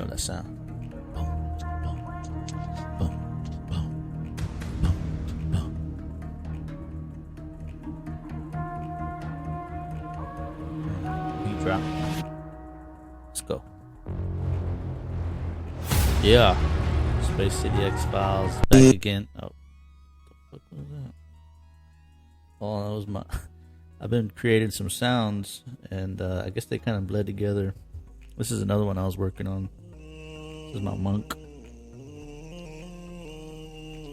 know that sound. Boom, boom, boom, boom, boom, boom. Beat drop. Let's go. Yeah. Space City X-Files back again. Oh, what the fuck was that? Oh, that was my... I've been creating some sounds, and I guess they kind of bled together. This is another one I was working on. This is my monk.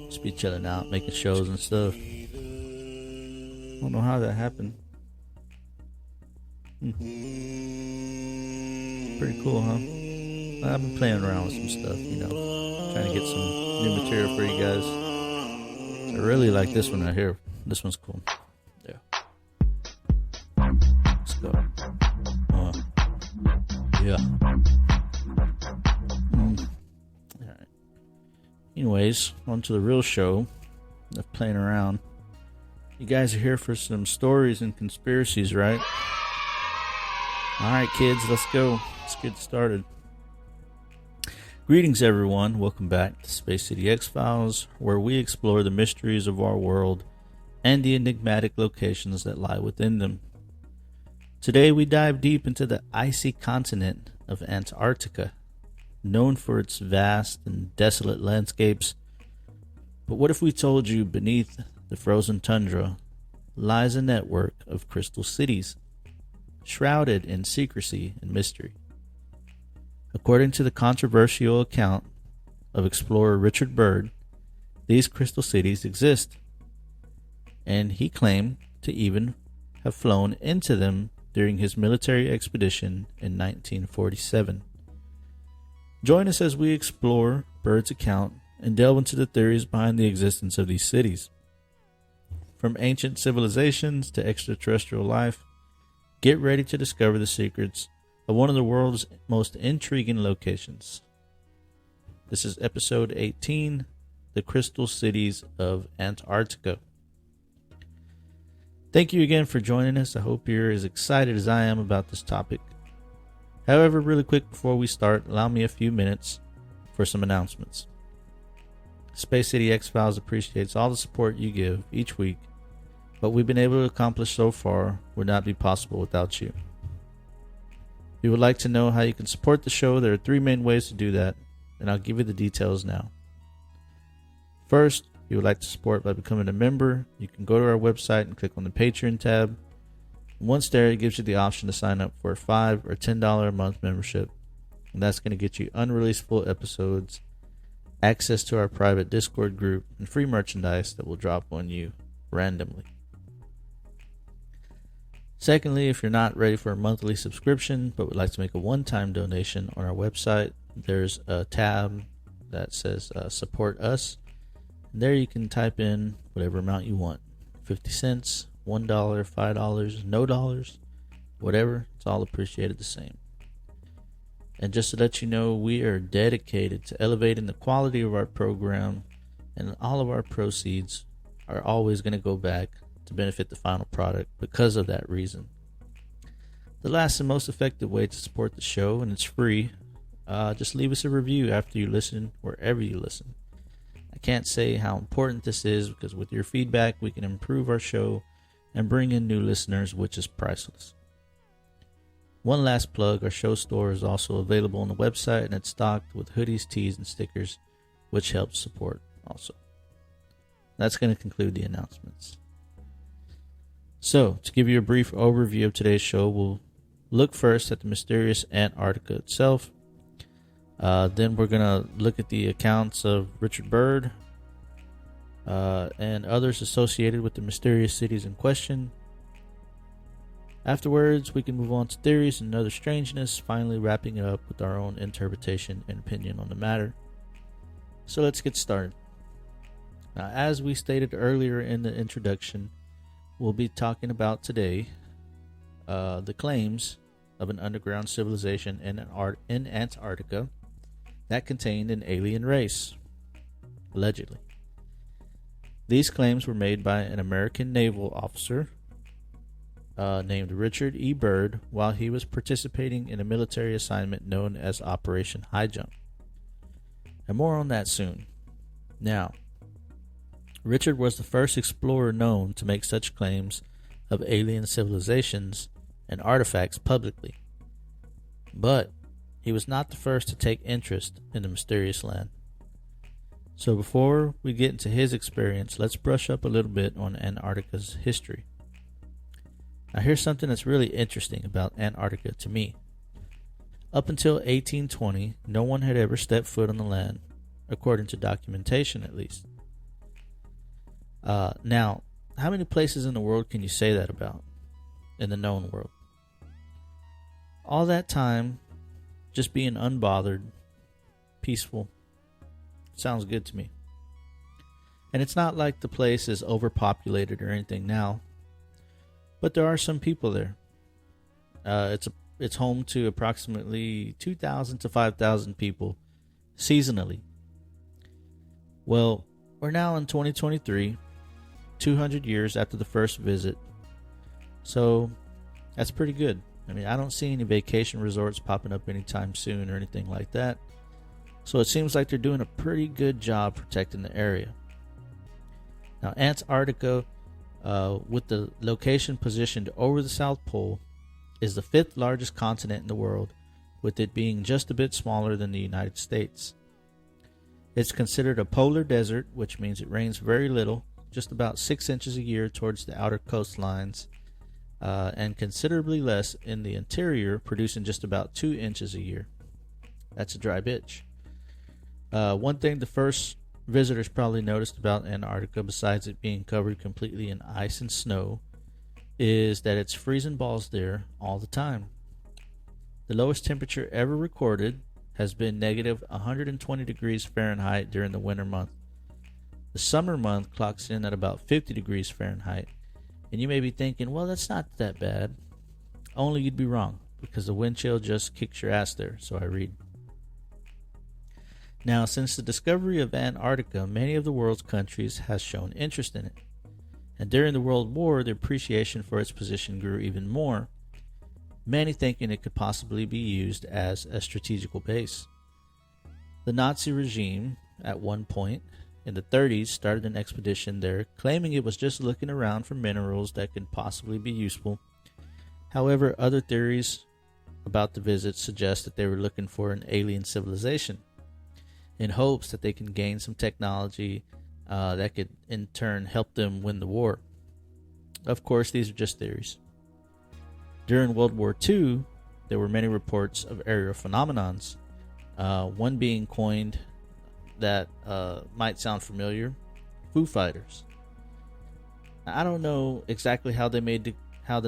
Just be chilling out, making shows and stuff. I don't know how that happened. Pretty cool, huh? I've been playing around with some stuff, trying to get some new material for you guys. I really like this one right here. This one's cool. Yeah. Let's go. Yeah. Alright. Anyways, on to the real show of playing around. You guys are here for some stories and conspiracies, right? Alright, kids, let's go. Let's get started. Greetings, everyone. Welcome back to Space City X-Files, where we explore the mysteries of our world and the enigmatic locations that lie within them. Today, we dive deep into the icy continent of Antarctica, known for its vast and desolate landscapes. But what if we told you beneath the frozen tundra lies a network of crystal cities, shrouded in secrecy and mystery? According to the controversial account of explorer Richard Byrd, these crystal cities exist, and he claimed to even have flown into them during his military expedition in 1947. Join us as we explore Byrd's account and delve into the theories behind the existence of these cities. From ancient civilizations to extraterrestrial life, get ready to discover the secrets of one of the world's most intriguing locations. This is episode 18, The Crystal Cities of Antarctica. Thank you again for joining us. I hope you're as excited as I am about this topic. However, really quick before we start, allow me a few minutes for some announcements. Space City X-Files appreciates all the support you give each week. What we've been able to accomplish so far would not be possible without you. If you would like to know how you can support the show, there are three main ways to do that, and I'll give you the details now. First, if you would like to support by becoming a member, you can go to our website and click on the Patreon tab. Once there, it gives you the option to sign up for a $5 or $10 a month membership, and that's going to get you unreleased full episodes, access to our private Discord group, and free merchandise that will drop on you randomly. Secondly, if you're not ready for a monthly subscription but would like to make a one-time donation on our website, there's a tab that says Support Us. And there you can type in whatever amount you want. 50 cents, $1, $5, no dollars, whatever. It's all appreciated the same. And just to let you know, we are dedicated to elevating the quality of our program, and all of our proceeds are always going to go back to benefit the final product because of that reason. The last and most effective way to support the show, and it's free, just leave us a review after you listen, wherever you listen. I can't say how important this is because with your feedback we can improve our show and bring in new listeners, which is priceless. One last plug, our show store is also available on the website, and it's stocked with hoodies, tees, and stickers, which helps support also. That's going to conclude the announcements. So, to give you a brief overview of today's show, we'll look first at the mysterious Antarctica itself. Then we're going to look at the accounts of Richard Byrd and others associated with the mysterious cities in question. Afterwards, we can move on to theories and other strangeness, finally wrapping it up with our own interpretation and opinion on the matter. So let's get started. Now, as we stated earlier in the introduction, we'll be talking about today the claims of an underground civilization in Antarctica that contained an alien race, allegedly. These claims were made by an American naval officer named Richard E. Byrd while he was participating in a military assignment known as Operation Highjump. And more on that soon. Now, Richard was the first explorer known to make such claims of alien civilizations and artifacts publicly. But he was not the first to take interest in the mysterious land. So before we get into his experience, let's brush up a little bit on Antarctica's history. Now here's something that's really interesting about Antarctica to me. Up until 1820, no one had ever stepped foot on the land, according to documentation at least. Now, how many places in the world can you say that about in the known world? All that time, just being unbothered, peaceful, sounds good to me. And it's not like the place is overpopulated or anything now, but there are some people there. It's home to approximately 2,000 to 5,000 people seasonally. Well, we're now in 2023, 200 years after the first visit, so that's pretty good. I mean, I don't see any vacation resorts popping up anytime soon or anything like that, so it seems like they're doing a pretty good job protecting the area. Now, Antarctica, with the location positioned over the South Pole, is the 5th largest continent in the world, with it being just a bit smaller than the United States. It's considered a polar desert, which means it rains very little, just about 6 inches a year towards the outer coastlines, and considerably less in the interior, producing just about 2 inches a year. That's a dry bitch. One thing the first visitors probably noticed about Antarctica, besides it being covered completely in ice and snow, is that it's freezing balls there all the time. The lowest temperature ever recorded has been negative 120 degrees Fahrenheit during the winter month. The summer month clocks in at about 50 degrees Fahrenheit, and you may be thinking, well, that's not that bad. Only you'd be wrong, because the wind chill just kicks your ass there, so I read. Now, since the discovery of Antarctica, many of the world's countries has shown interest in it. And during the World War, the appreciation for its position grew even more, many thinking it could possibly be used as a strategical base. The Nazi regime, at one point in the 30s, started an expedition there, claiming it was just looking around for minerals that could possibly be useful. However, other theories about the visit suggest that they were looking for an alien civilization, in hopes that they can gain some technology that could in turn help them win the war. Of course, these are just theories. During World War II, there were many reports of aerial phenomenons, one being coined that might sound familiar: Foo Fighters. I don't know exactly how the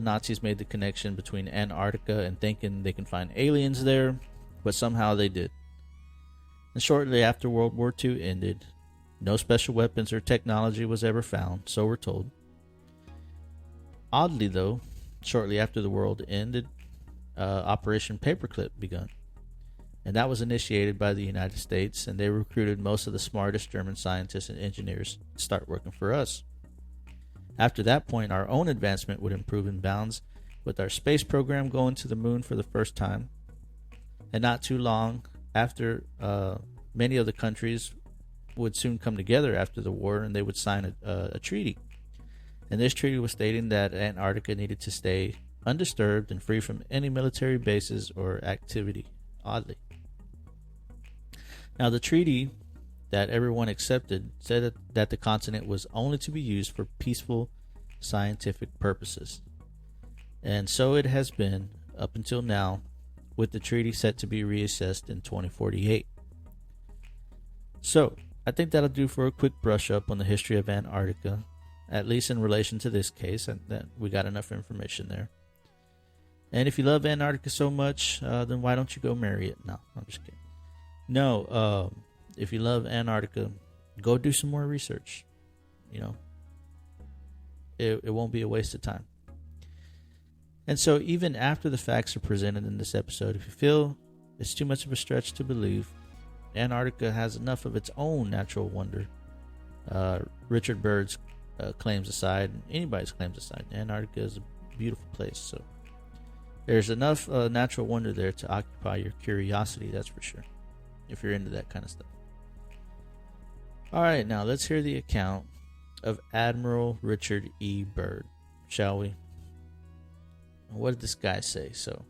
Nazis made the connection between Antarctica and thinking they can find aliens there, but somehow they did. And shortly after World War II ended, no special weapons or technology was ever found, so we're told. Oddly though, shortly after the world ended, Operation Paperclip begun. And that was initiated by the United States, and they recruited most of the smartest German scientists and engineers to start working for us. After that point, our own advancement would improve in bounds, with our space program going to the moon for the first time. And not too long after, many of the countries would soon come together after the war, and they would sign a treaty. And this treaty was stating that Antarctica needed to stay undisturbed and free from any military bases or activity, oddly. Now, the treaty that everyone accepted said that the continent was only to be used for peaceful scientific purposes. And so it has been up until now, with the treaty set to be reassessed in 2048. So, I think that'll do for a quick brush up on the history of Antarctica, at least in relation to this case, and that we got enough information there. And if you love Antarctica so much, then why don't you go marry it? No, I'm just kidding. No, if you love Antarctica, go do some more research. You know, it won't be a waste of time. And so even after the facts are presented in this episode, if you feel it's too much of a stretch to believe, Antarctica has enough of its own natural wonder. Richard Byrd's claims aside, anybody's claims aside, Antarctica is beautiful place. So there's enough natural wonder there to occupy your curiosity, that's for sure, if you're into that kind of stuff. Alright, now let's hear the account of Admiral Richard E. Byrd, shall we? What did this guy say? So,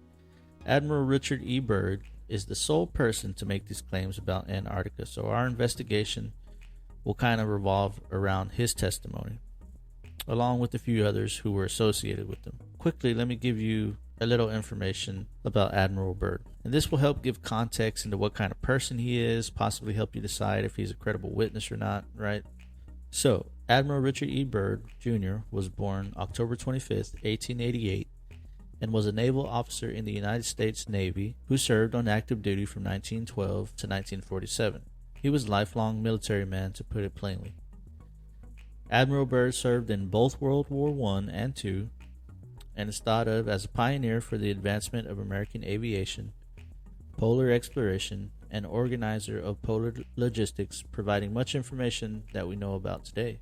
Admiral Richard E. Byrd is the sole person to make these claims about Antarctica, so our investigation will kind of revolve around his testimony, along with a few others who were associated with them. Quickly, let me give you a little information about Admiral Byrd, and this will help give context into what kind of person he is, possibly help you decide if he's a credible witness or not, right? So, Admiral Richard E. Byrd, Jr. was born October 25th, 1888, and was a naval officer in the United States Navy who served on active duty from 1912 to 1947. He was a lifelong military man, to put it plainly. Admiral Byrd served in both World War I and II, and is thought of as a pioneer for the advancement of American aviation, polar exploration, and organizer of polar logistics, providing much information that we know about today.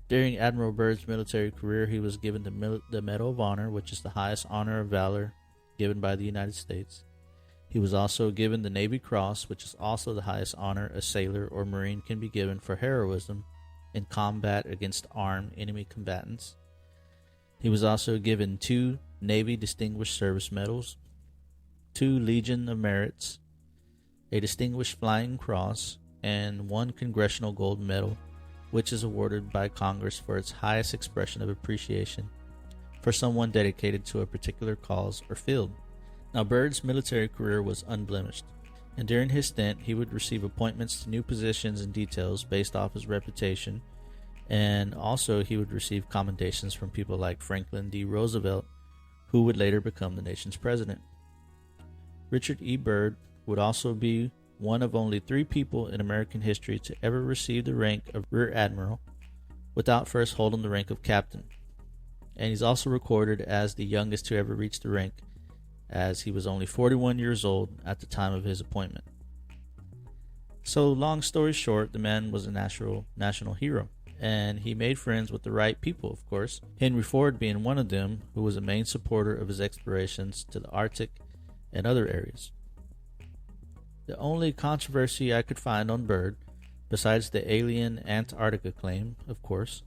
During Admiral Byrd's military career, he was given the Medal of Honor, which is the highest honor of valor given by the United States. He was also given the Navy Cross, which is also the highest honor a sailor or Marine can be given for heroism in combat against armed enemy combatants. He was also given 2 Navy Distinguished Service Medals, 2 Legion of Merits, a Distinguished Flying Cross, and 1 Congressional Gold Medal, which is awarded by Congress for its highest expression of appreciation for someone dedicated to a particular cause or field. Now, Byrd's military career was unblemished, and during his stint, he would receive appointments to new positions and details based off his reputation, and also he would receive commendations from people like Franklin D. Roosevelt, who would later become the nation's president. Richard E. Byrd would also be one of only 3 people in American history to ever receive the rank of Rear Admiral without first holding the rank of Captain. And he's also recorded as the youngest to ever reach the rank, as he was only 41 years old at the time of his appointment. So, long story short, the man was a national hero, and he made friends with the right people, of course, Henry Ford being one of them, who was a main supporter of his explorations to the Arctic and other areas. The only controversy I could find on Byrd, besides the alien Antarctica claim, of course,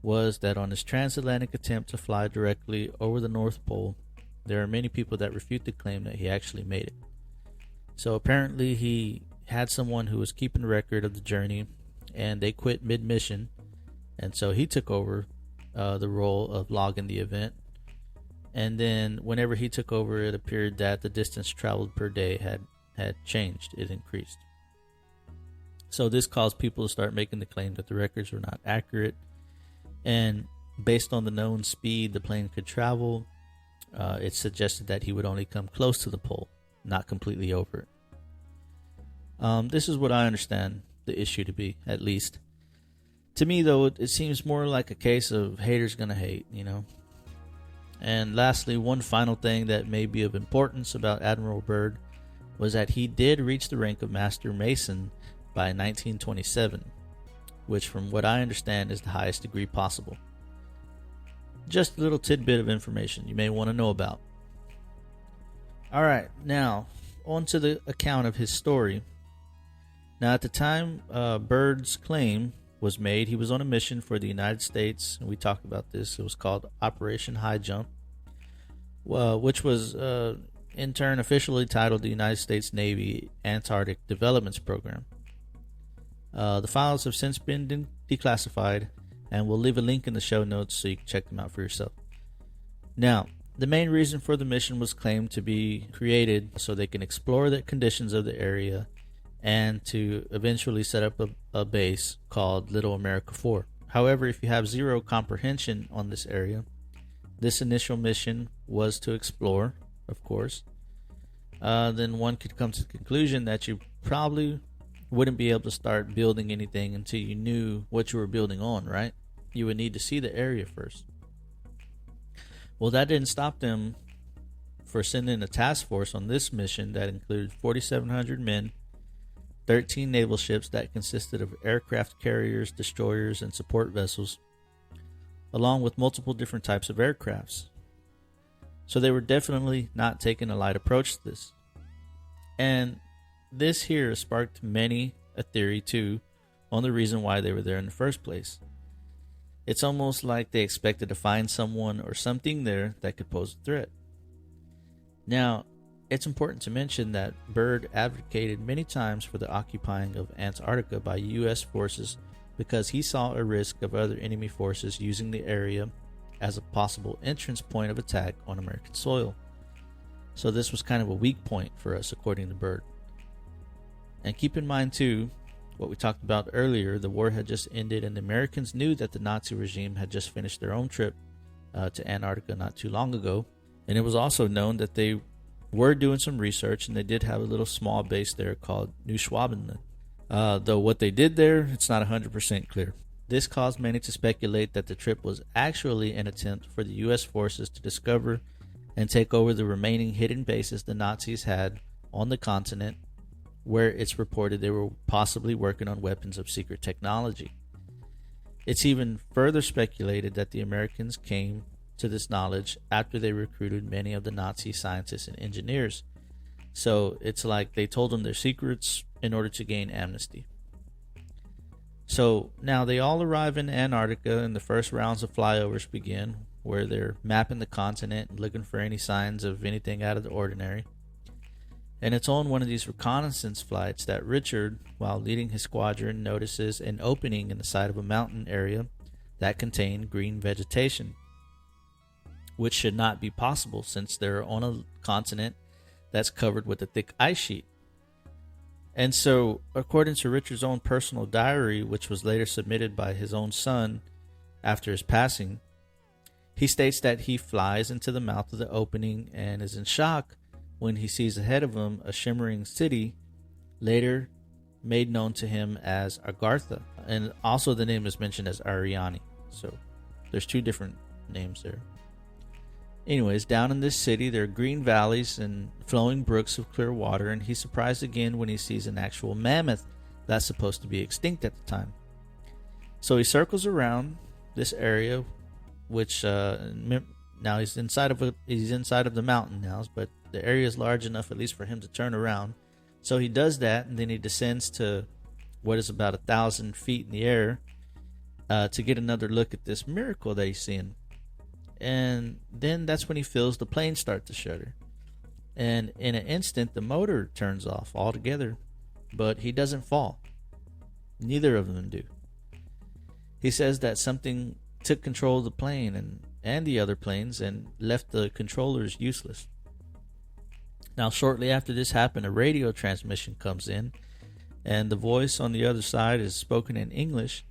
was that on his transatlantic attempt to fly directly over the North Pole, there are many people that refute the claim that he actually made it. So apparently he had someone who was keeping record of the journey, and they quit mid-mission, and so he took over the role of logging the event. And then whenever he took over, it appeared that the distance traveled per day had changed. It increased. So this caused people to start making the claim that the records were not accurate, and based on the known speed the plane could travel, it suggested that he would only come close to the pole, not completely over it. This is what I understand the issue to be, at least. To me, though, it seems more like a case of haters gonna hate, you know. And lastly, one final thing that may be of importance about Admiral Byrd was that he did reach the rank of Master Mason by 1927, which from what I understand is the highest degree possible. Just a little tidbit of information you may want to know about. Alright, now, on to the account of his story. Now, at the time Byrd's claim was made, he was on a mission for the United States, and we talked about this. It was called Operation Highjump, which was in turn officially titled the United States Navy Antarctic Developments Program. The files have since been declassified, and we'll leave a link in the show notes so you can check them out for yourself. Now, the main reason for the mission was claimed to be created so they can explore the conditions of the area and to eventually set up a base called Little America 4. However, if you have zero comprehension on this area, this initial mission was to explore, of course. Then one could come to the conclusion that you probably wouldn't be able to start building anything until you knew what you were building on, right? You would need to see the area first. Well, that didn't stop them for sending a task force on this mission that included 4,700 men, 13 naval ships that consisted of aircraft carriers, destroyers, and support vessels, along with multiple different types of aircrafts. So they were definitely not taking a light approach to this. And this here sparked many a theory too on the reason why they were there in the first place. It's almost like they expected to find someone or something there that could pose a threat. Now, it's important to mention that Byrd advocated many times for the occupying of Antarctica by U.S. forces because he saw a risk of other enemy forces using the area as a possible entrance point of attack on American soil. So this was kind of a weak point for us, according to Byrd. And keep in mind too, what we talked about earlier, the war had just ended and the Americans knew that the Nazi regime had just finished their own trip to Antarctica not too long ago. And it was also known that they were doing some research and they did have a little small base there called New Schwabenland. Though what they did there, it's not 100% clear. This caused many to speculate that the trip was actually an attempt for the U.S. forces to discover and take over the remaining hidden bases the Nazis had on the continent, where it's reported they were possibly working on weapons of secret technology. It's even further speculated that the Americans came to this knowledge after they recruited many of the Nazi scientists and engineers. So it's like they told them their secrets in order to gain amnesty. So now they all arrive in Antarctica and the first rounds of flyovers begin, where they're mapping the continent and looking for any signs of anything out of the ordinary. And it's on one of these reconnaissance flights that Richard, while leading his squadron, notices an opening in the side of a mountain area that contained green vegetation, which should not be possible since they're on a continent that's covered with a thick ice sheet. And so, according to Richard's own personal diary, which was later submitted by his own son after his passing, he states that he flies into the mouth of the opening and is in shock when he sees ahead of him a shimmering city, later made known to him as Agartha. And also the name is mentioned as Ariani. So there's two different names there. Anyways, down in this city, there are green valleys and flowing brooks of clear water, and he's surprised again when he sees an actual mammoth that's supposed to be extinct at the time. So he circles around this area, which now he's inside of the mountain now, but the area is large enough at least for him to turn around. So he does that, and then he descends to what is about 1,000 feet in the air to get another look at this miracle that he's seeing. And then that's when he feels the plane start to shudder. And in an instant, the motor turns off altogether, but he doesn't fall. Neither of them do. He says that something took control of the plane and the other planes and left the controllers useless. Now, shortly after this happened, a radio transmission comes in, and the voice on the other side is spoken in English,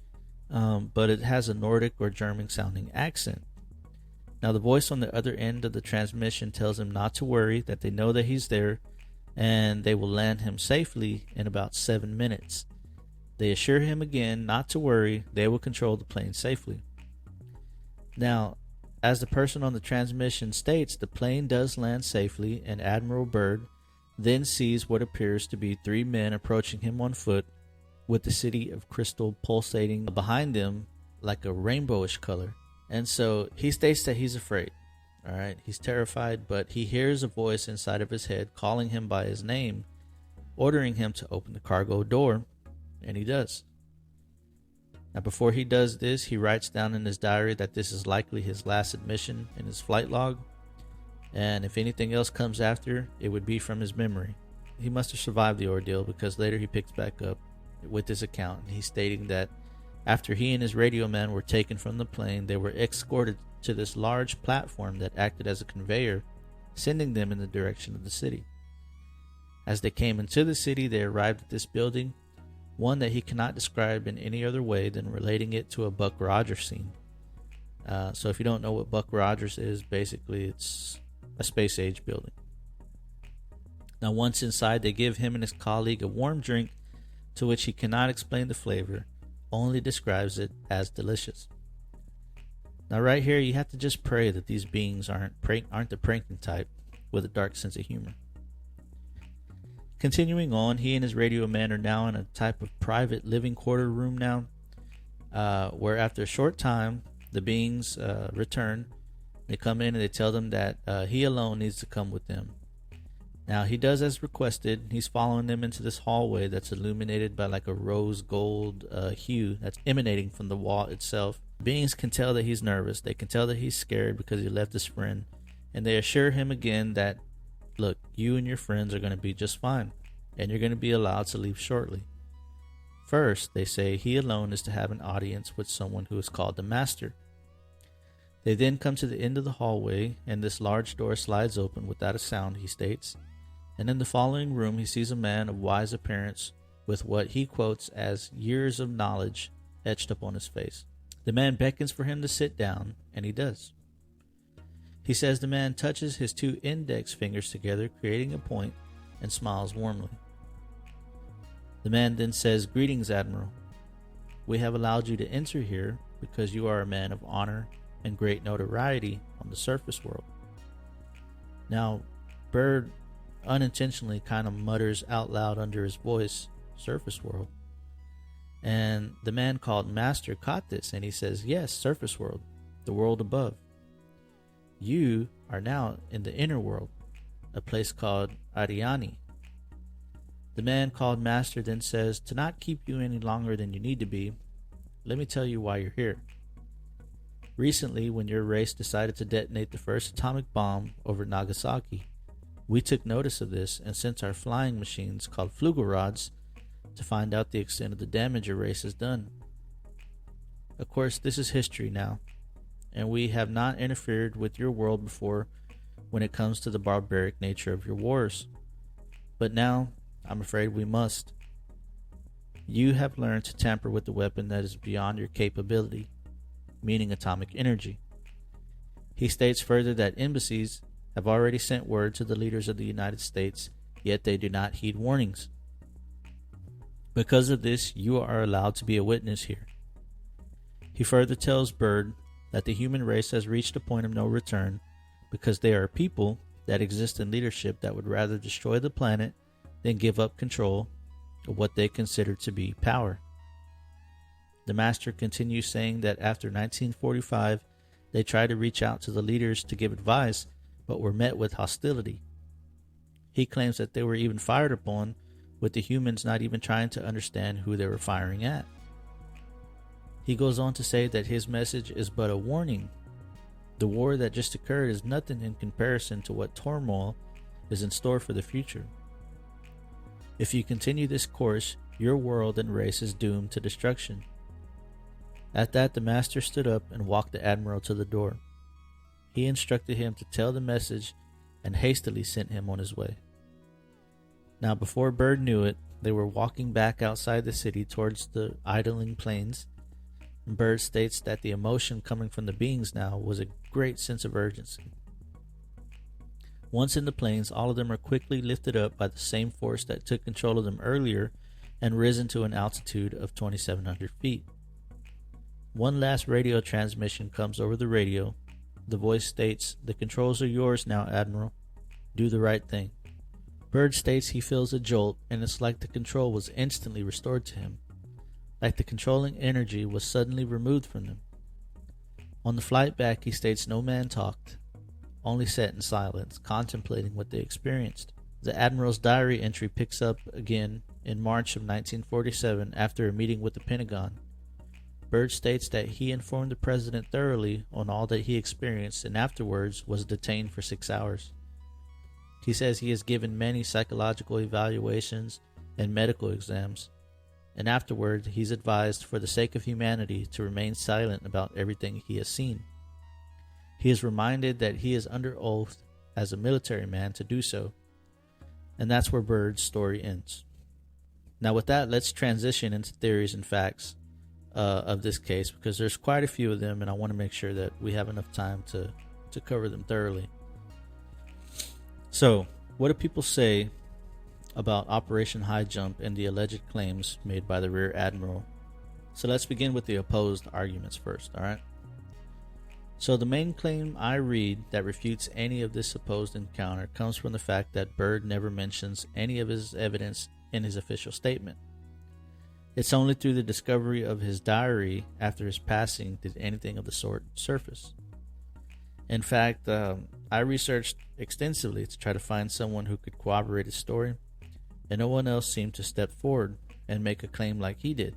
but it has a Nordic or German sounding accent. Now, the voice on the other end of the transmission tells him not to worry, that they know that he's there, and they will land him safely in about 7 minutes. They assure him again not to worry, they will control the plane safely. Now, as the person on the transmission states, the plane does land safely, and Admiral Byrd then sees what appears to be 3 men approaching him on foot, with the city of crystal pulsating behind them like a rainbowish color. And so he states that he's afraid. All right, he's terrified, but he hears a voice inside of his head calling him by his name, ordering him to open the cargo door, and he does. Now, before he does this, he writes down in his diary that this is likely his last admission in his flight log, and if anything else comes after, it would be from his memory. He must have survived the ordeal, because later he picks back up with his account, and he's stating that after he and his radio man were taken from the plane, they were escorted to this large platform that acted as a conveyor, sending them in the direction of the city. As they came into the city, they arrived at this building, one that he cannot describe in any other way than relating it to a Buck Rogers scene. So if you don't know what Buck Rogers is, basically it's a space age building. Now, once inside, they give him and his colleague a warm drink to which he cannot explain the flavor, only describes it as delicious. Now, right here, you have to just pray that these beings aren't the pranking type with a dark sense of humor. Continuing on, he and his radio man are now in a type of private living quarter room now, where after a short time, The beings return. They come in and they tell them that he alone needs to come with them. Now he does as requested. He's following them into this hallway that's illuminated by like a rose gold hue that's emanating from the wall itself. Beings can tell that he's nervous. They can tell that he's scared because he left his friend. And they assure him again that, look, you and your friends are going to be just fine. And you're going to be allowed to leave shortly. First, they say he alone is to have an audience with someone who is called the Master. They then come to the end of the hallway, and this large door slides open without a sound, he states. And in the following room, he sees a man of wise appearance with what he quotes as years of knowledge etched upon his face. The man beckons for him to sit down, and he does. He says the man touches his 2 index fingers together, creating a point, and smiles warmly. The man then says, "Greetings, Admiral. We have allowed you to enter here because you are a man of honor and great notoriety on the surface world." Now, Byrd unintentionally kind of mutters out loud under his voice, "Surface world." And the man called Master caught this, and he says, "Yes, surface world, the world above. You are now in the inner world, a place called Ariani." The man called Master then says, "To not keep you any longer than you need to be, let me tell you why you're here. Recently, when your race decided to detonate the first atomic bomb over Nagasaki, we took notice of this and sent our flying machines called Flugelrods to find out the extent of the damage your race has done. Of course, this is history now, and we have not interfered with your world before when it comes to the barbaric nature of your wars. But now, I'm afraid we must. You have learned to tamper with the weapon that is beyond your capability, meaning atomic energy." He states further that embassies have already sent word to the leaders of the United States, yet they do not heed warnings. Because of this, you are allowed to be a witness here. He further tells Byrd that the human race has reached a point of no return because they are people that exist in leadership that would rather destroy the planet than give up control of what they consider to be power. The Master continues saying that after 1945, they tried to reach out to the leaders to give advice, but were met with hostility. He claims that they were even fired upon, with the humans not even trying to understand who they were firing at. He goes on to say that his message is but a warning. The war that just occurred is nothing in comparison to what turmoil is in store for the future. If you continue this course, your world and race is doomed to destruction. At that, the Master stood up and walked the Admiral to the door. He instructed him to tell the message and hastily sent him on his way. Now, before Byrd knew it, they were walking back outside the city towards the idling planes. Byrd states that the emotion coming from the beings now was a great sense of urgency. Once in the planes, all of them are quickly lifted up by the same force that took control of them earlier and risen to an altitude of 2,700 feet. One last radio transmission comes over the radio. The voice states, "The controls are yours now, Admiral. Do the right thing." Byrd states he feels a jolt, and it's like the control was instantly restored to him, like the controlling energy was suddenly removed from them. On the flight back, he states no man talked, only sat in silence, contemplating what they experienced. The Admiral's diary entry picks up again in March of 1947 after a meeting with the Pentagon. Byrd states that he informed the President thoroughly on all that he experienced and afterwards was detained for 6 hours. He says he has given many psychological evaluations and medical exams, and afterward he's advised for the sake of humanity to remain silent about everything he has seen. He is reminded that he is under oath as a military man to do so, and that's where Byrd's story ends. Now with that, let's transition into theories and facts of this case, because there's quite a few of them and I want to make sure that we have enough time to cover them thoroughly. So, what do people say about Operation Highjump and the alleged claims made by the Rear Admiral? So let's begin with the opposed arguments first, alright? So the main claim I read that refutes any of this supposed encounter comes from the fact that Byrd never mentions any of his evidence in his official statement. It's only through the discovery of his diary after his passing did anything of the sort surface. In fact, I researched extensively to try to find someone who could corroborate his story, and no one else seemed to step forward and make a claim like he did.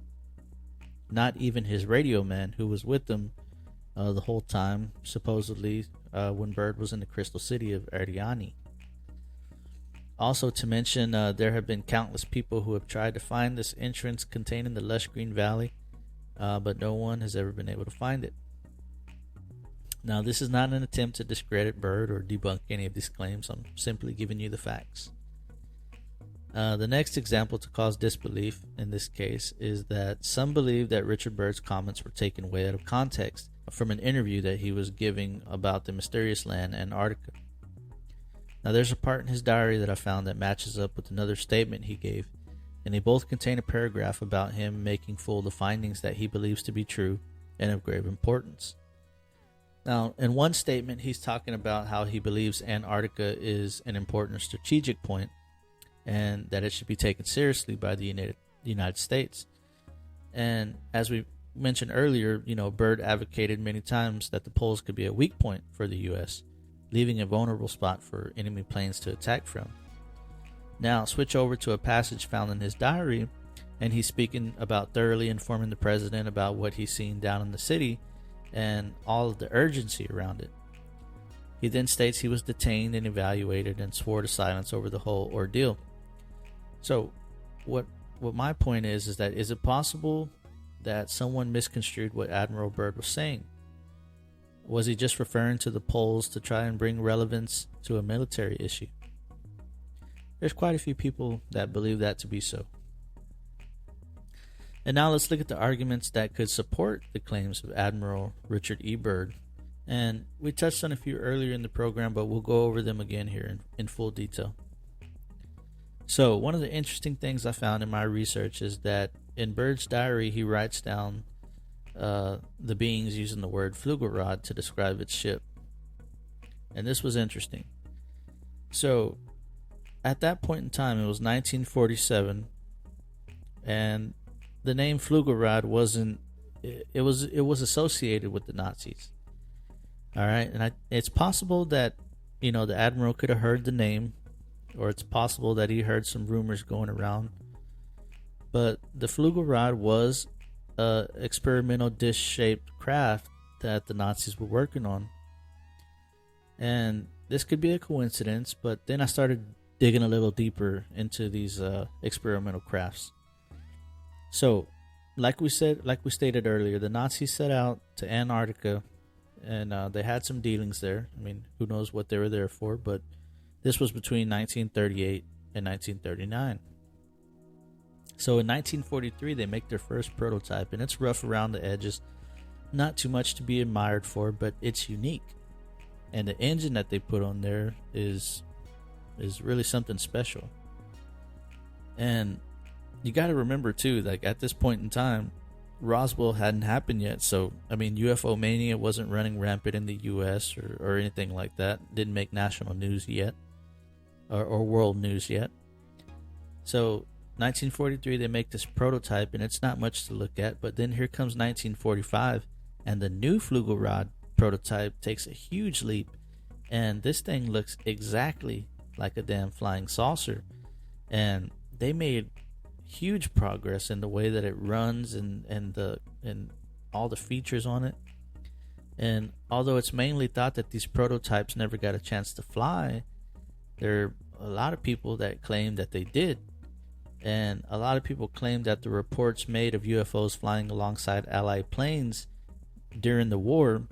Not even his radio man, who was with him the whole time, supposedly, when Byrd was in the crystal city of Ariani. Also to mention, there have been countless people who have tried to find this entrance contained in the lush green valley, but no one has ever been able to find it. Now, this is not an attempt to discredit Byrd or debunk any of these claims. I'm simply giving you the facts. The next example to cause disbelief in this case is that some believe that Richard Byrd's comments were taken way out of context from an interview that he was giving about the mysterious land Antarctica. Now, there's a part in his diary that I found that matches up with another statement he gave, and they both contain a paragraph about him making full the findings that he believes to be true and of grave importance. Now, in one statement, he's talking about how he believes Antarctica is an important strategic point and that it should be taken seriously by the United States. And as we mentioned earlier, Byrd advocated many times that the poles could be a weak point for the U.S., leaving a vulnerable spot for enemy planes to attack from. Now, switch over to a passage found in his diary, and he's speaking about thoroughly informing the president about what he's seen down in the city and all of the urgency around it. He then states he was detained and evaluated and swore to silence over the whole ordeal. So, what my point is that is it possible that someone misconstrued what Admiral Byrd was saying? Was he just referring to the polls to try and bring relevance to a military issue? There's quite a few people that believe that to be so. And now let's look at the arguments that could support the claims of Admiral Richard E. Byrd. And we touched on a few earlier in the program, but we'll go over them again here in full detail. So, one of the interesting things I found in my research is that in Byrd's diary, he writes down the beings using the word Flugelrad to describe its ship. And this was interesting. So, at that point in time, it was 1947, and the name Flugelrad wasn't. It was associated with the Nazis. All right, and it's possible that the admiral could have heard the name, or it's possible that he heard some rumors going around. But the Flugelrad was a experimental dish-shaped craft that the Nazis were working on, and this could be a coincidence. But then I started digging a little deeper into these experimental crafts. So, like we stated earlier, the Nazis set out to Antarctica, and they had some dealings there. I mean, who knows what they were there for, but this was between 1938 and 1939. So in 1943, they make their first prototype, and it's rough around the edges. Not too much to be admired for, but it's unique. And the engine that they put on there is really something special. And you got to remember too, like at this point in time, Roswell hadn't happened yet. So, I mean, UFO mania wasn't running rampant in the U.S. or anything like that. Didn't make national news yet, or world news yet. So, 1943, they make this prototype, and it's not much to look at. But then here comes 1945, and the new Flugelrad prototype takes a huge leap, and this thing looks exactly like a damn flying saucer. And they made huge progress in the way that it runs and all the features on it. And although it's mainly thought that these prototypes never got a chance to fly, there are a lot of people that claim that they did. And a lot of people claim that the reports made of UFOs flying alongside Allied planes during the war,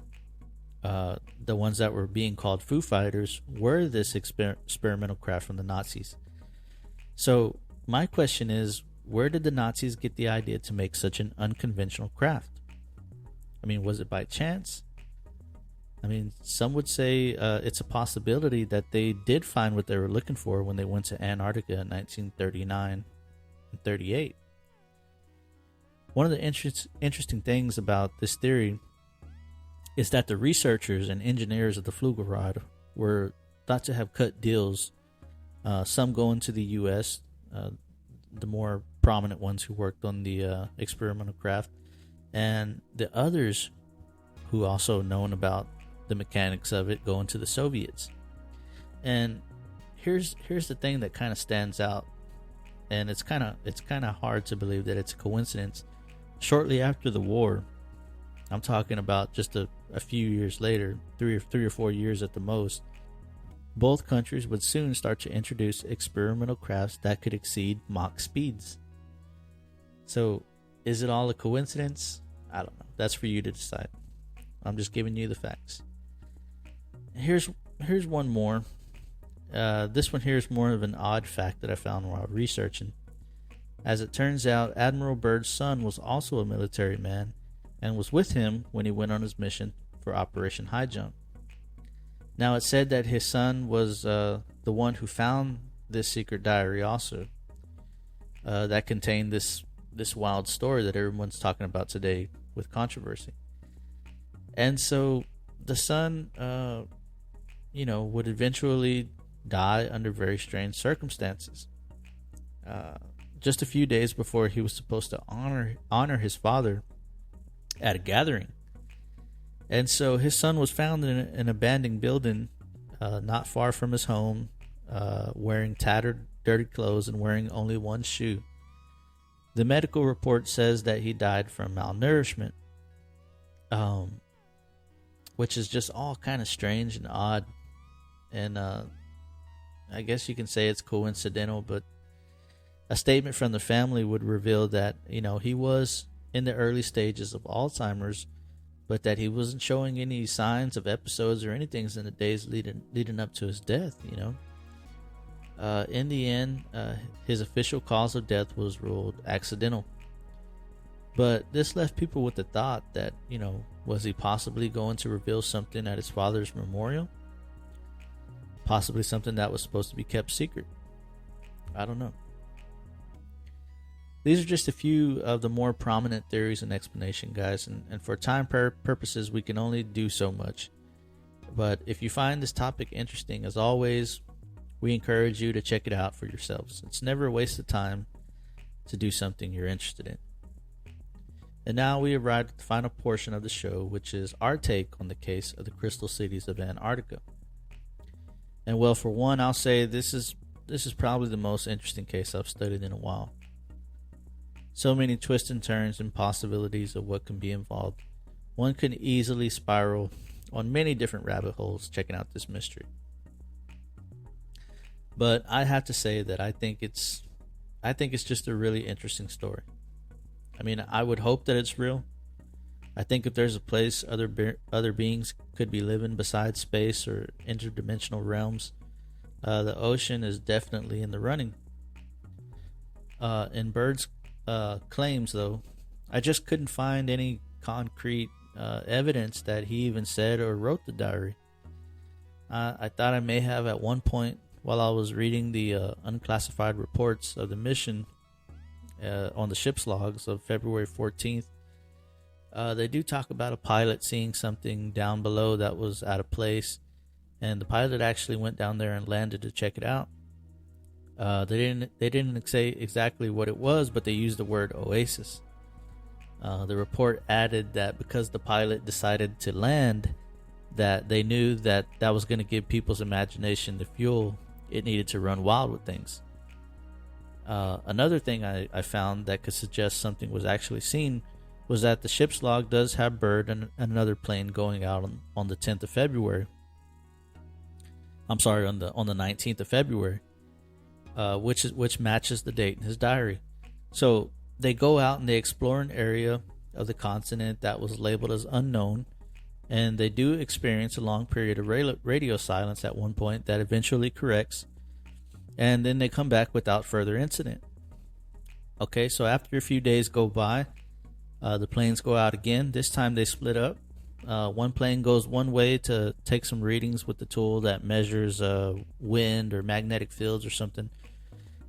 the ones that were being called Foo Fighters, were this experimental craft from the Nazis. So my question is, where did the Nazis get the idea to make such an unconventional craft? I mean, was it by chance? I mean, some would say it's a possibility that they did find what they were looking for when they went to Antarctica in 1939 and 38. One of the interesting things about this theory is that the researchers and engineers of the Flugelrad were thought to have cut deals, some going to the U.S., the more prominent ones who worked on the experimental craft, and the others who also known about the mechanics of it going to the Soviets. And here's the thing that kind of stands out, and it's kind of hard to believe that it's a coincidence. Shortly after the war, I'm talking about just a few years later, three or 4 years at the most, both countries would soon start to introduce experimental crafts that could exceed Mach speeds. So, is it all a coincidence? I don't know. That's for you to decide. I'm just giving you the facts. Here's one more. This one here is more of an odd fact that I found while researching. As it turns out, Admiral Byrd's son was also a military man and was with him when he went on his mission for Operation Highjump. Now, it's said that his son was the one who found this secret diary also that contained this wild story that everyone's talking about today with controversy. And so the son, would eventually die under very strange circumstances. Just a few days before he was supposed to honor his father at a gathering. And so his son was found in an abandoned building not far from his home, wearing tattered, dirty clothes and wearing only one shoe. The medical report says that he died from malnourishment, which is just all kind of strange and odd. And I guess you can say it's coincidental, but a statement from the family would reveal that, he was in the early stages of Alzheimer's, but that he wasn't showing any signs of episodes or anything in the days leading up to his death, In the end, his official cause of death was ruled accidental. But this left people with the thought that, was he possibly going to reveal something at his father's memorial? Possibly something that was supposed to be kept secret. I don't know. These are just a few of the more prominent theories and explanation, guys, and for time purposes, we can only do so much. But if you find this topic interesting, as always, we encourage you to check it out for yourselves. It's never a waste of time to do something you're interested in. And now we arrived at the final portion of the show, which is our take on the case of the crystal cities of Antarctica. And well, for one, I'll say this is probably the most interesting case I've studied in a while. So many twists and turns and possibilities of what can be involved. One can easily spiral on many different rabbit holes checking out this mystery. But I have to say that I think it's just a really interesting story. I mean, I would hope that it's real. I think if there's a place other beings could be living besides space or interdimensional realms, the ocean is definitely in the running. In Byrd's claims, though, I just couldn't find any concrete evidence that he even said or wrote the diary. I thought I may have at one point while I was reading the unclassified reports of the mission on the ship's logs of February 14th. They do talk about a pilot seeing something down below that was out of place, and the pilot actually went down there and landed to check it out. They didn't say exactly what it was, but they used the word oasis. The report added that because the pilot decided to land, that they knew that was going to give people's imagination the fuel it needed to run wild with things. Another thing I found that could suggest something was actually seen was that the ship's log does have Byrd and another plane going out on the 10th of February. I'm sorry, on the 19th of February. Which matches the date in his diary. So they go out and they explore an area of the continent that was labeled as unknown, and they do experience a long period of radio silence at one point that eventually corrects, and then they come back without further incident. Okay, so after a few days go by, the planes go out again. This time they split up. One plane goes one way to take some readings with the tool that measures wind or magnetic fields or something.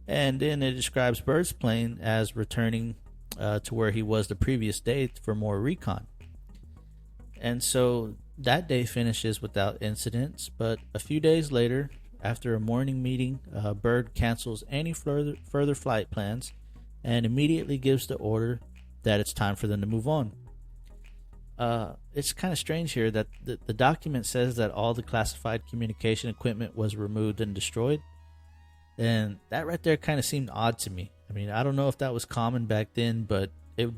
And then it describes Byrd's plane as returning to where he was the previous day for more recon. And so that day finishes without incidents. But a few days later, after a morning meeting, Byrd cancels any further flight plans and immediately gives the order that it's time for them to move on. It's kind of strange here that the document says that all the classified communication equipment was removed and destroyed. And that right there kind of seemed odd to me. I mean, I don't know if that was common back then, but it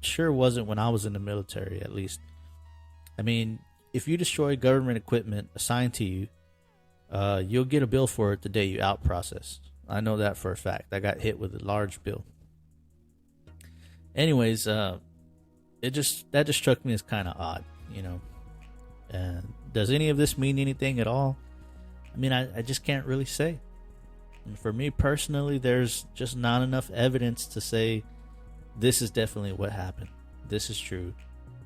sure wasn't when I was in the military, at least. I mean, if you destroy government equipment assigned to you, you'll get a bill for it the day you out process. I know that for a fact. I got hit with a large bill. Anyways, that just struck me as kind of odd, you know. And does any of this mean anything at all? I mean, I just can't really say. And for me personally, there's just not enough evidence to say this is definitely what happened. This is true.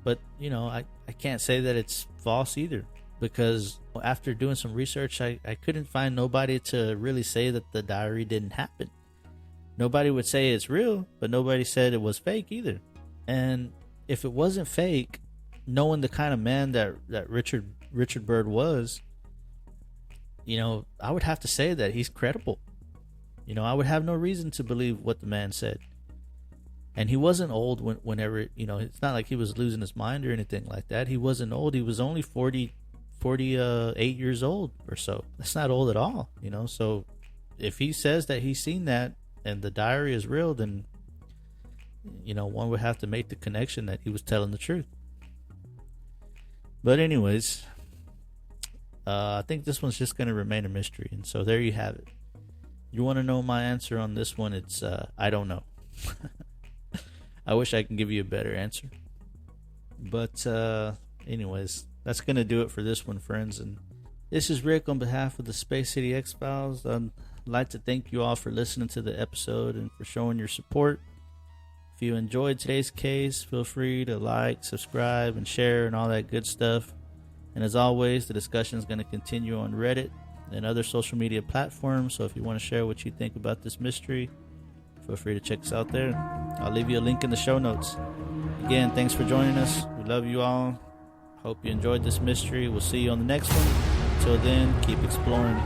But, you know, I can't say that it's false either, because after doing some research, I couldn't find nobody to really say that the diary didn't happen. Nobody would say it's real, but nobody said it was fake either. And if it wasn't fake, knowing the kind of man that Richard Byrd was, you know, I would have to say that he's credible. You know, I would have no reason to believe what the man said. And he wasn't old whenever, you know, it's not like he was losing his mind or anything like that. He wasn't old. He was only 48 years old or so. That's not old at all, you know. So if he says that he's seen that and the diary is real, then, you know, one would have to make the connection that he was telling the truth. But anyways, I think this one's just going to remain a mystery. And so there you have it. You want to know my answer on this one? It's I don't know. I wish I can give you a better answer. But anyways, that's going to do it for this one, friends. And this is Rick on behalf of the Space City X-Files. I'd like to thank you all for listening to the episode and for showing your support. If you enjoyed today's case, feel free to like, subscribe, and share and all that good stuff. And as always, the discussion is going to continue on Reddit and other social media platforms. So if you want to share what you think about this mystery, feel free to check us out there. I'll leave you a link in the show notes. Again, thanks for joining us. We love you all. Hope you enjoyed this mystery. We'll see you on the next one. Until then, keep exploring.